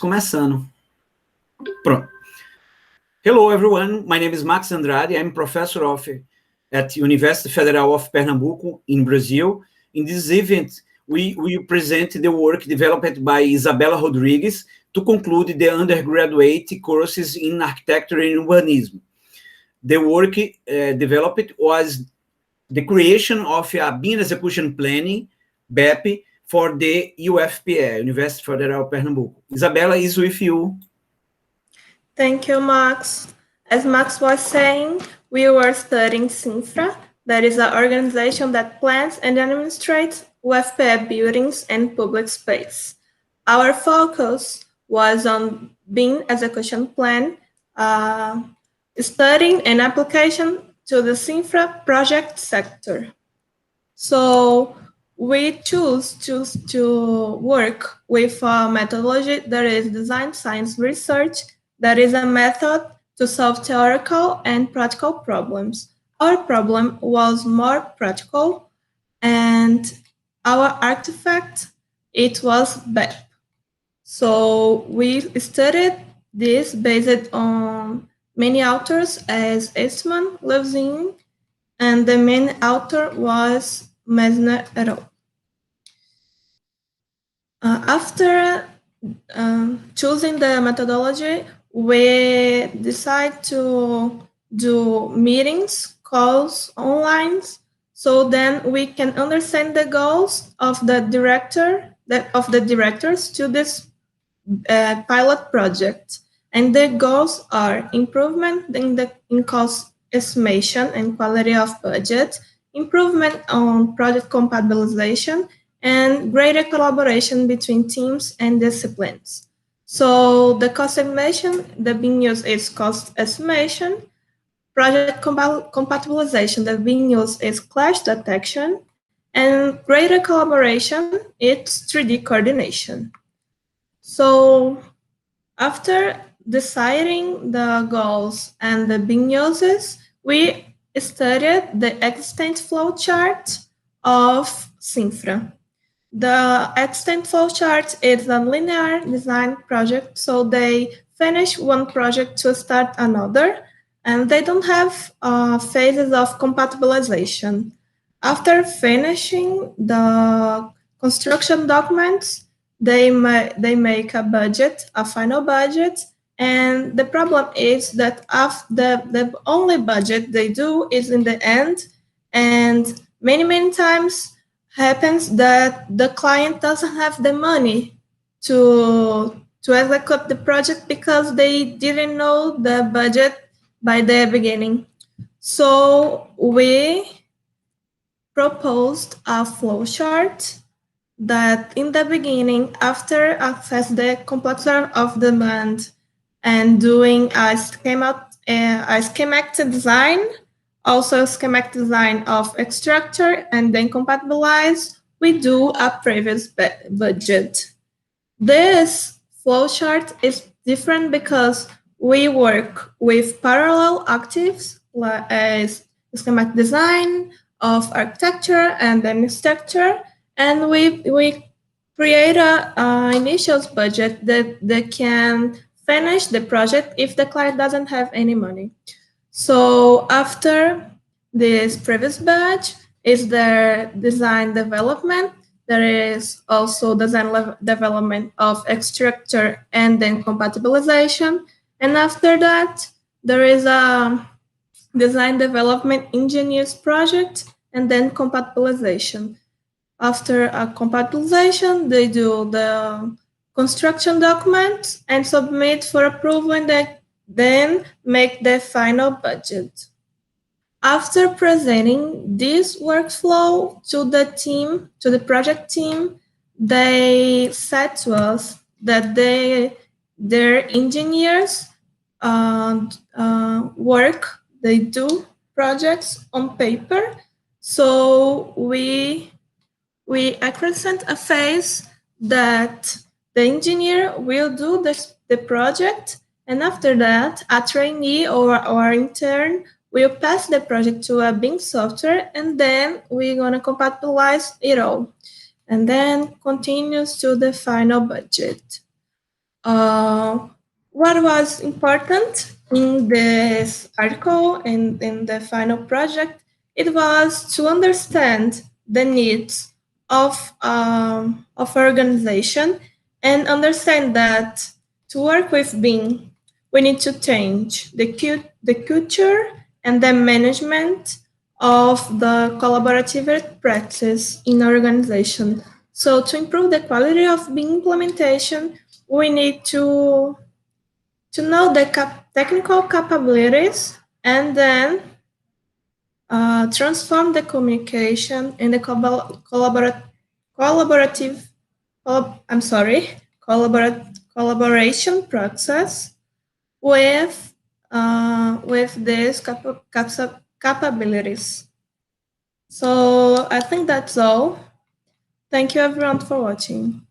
começando. Pronto. Hello, everyone. My name is Max Andrade. I'm professor at University Federal of Pernambuco in Brazil. In this event, we present the work developed by Isabella Rodrigues to conclude the undergraduate courses in architecture and urbanism. The work developed was the creation of a BIM execution planning, BEP, for the UFPE, University Federal of Pernambuco. Isabella is with you. Thank you, Max. As Max was saying, we were studying SINFRA, that is an organization that plans and administrates UFPE buildings and public space. Our focus was on BIM execution plan, studying and application to the SINFRA project sector. So we choose to work with a methodology that is design science research, that is a method to solve theoretical and practical problems. Our problem was more practical, and our artifact, it was BEP. So we studied this based on many authors as Eastman, Levine, and the main author was Mesner et al. After choosing the methodology, we decide to do meetings, calls, online, so then we can understand the goals of the directors to this pilot project. And the goals are improvement in cost estimation and quality of budget, improvement on project compatibilization, and greater collaboration between teams and disciplines. So the cost estimation, the being used is cost estimation, project compatibilization, the being used is clash detection, and greater collaboration, it's 3D coordination. So after deciding the goals and the being uses, we studied the extent flow chart of SINFRA. The extent flow chart is a linear design project, so they finish one project to start another, and they don't have phases of compatibilization. After finishing the construction documents, they make a budget, a final budget, and the problem is that the only budget they do is in the end, and many times happens that the client doesn't have the money to execute the project because they didn't know the budget by the beginning. So we proposed a flow chart that in the beginning, after assess the complexity of demand and doing a schematic design, also schematic design of extractor, and then compatibilize, we do a previous budget. This flowchart is different because we work with parallel actives as schematic design of architecture and then structure, and we create a initial budget that can finish the project if the client doesn't have any money. So after this previous batch is the design development. There is also design development of extractor and then compatibilization. And after that, there is a design development engineers project and then compatibilization. After a compatibilization, they do the construction documents and submit for approval, and then make the final budget. After presenting this workflow to the team, to the project team, they said to us that their engineers they do projects on paper. So we acrescent a phase that the engineer will do the project, and after that, a trainee or intern will pass the project to a BIM software, and then we're gonna compatibilize it all, and then continues to the final budget. What was important in this article and in the final project, it was to understand the needs of organization and understand that to work with BIM, we need to change the culture and the management of the collaborative practice in organization. So to improve the quality of BIM implementation, we need to know the technical capabilities and then transform the communication and the collaboration process with these capabilities. So I think that's all. Thank you everyone for watching.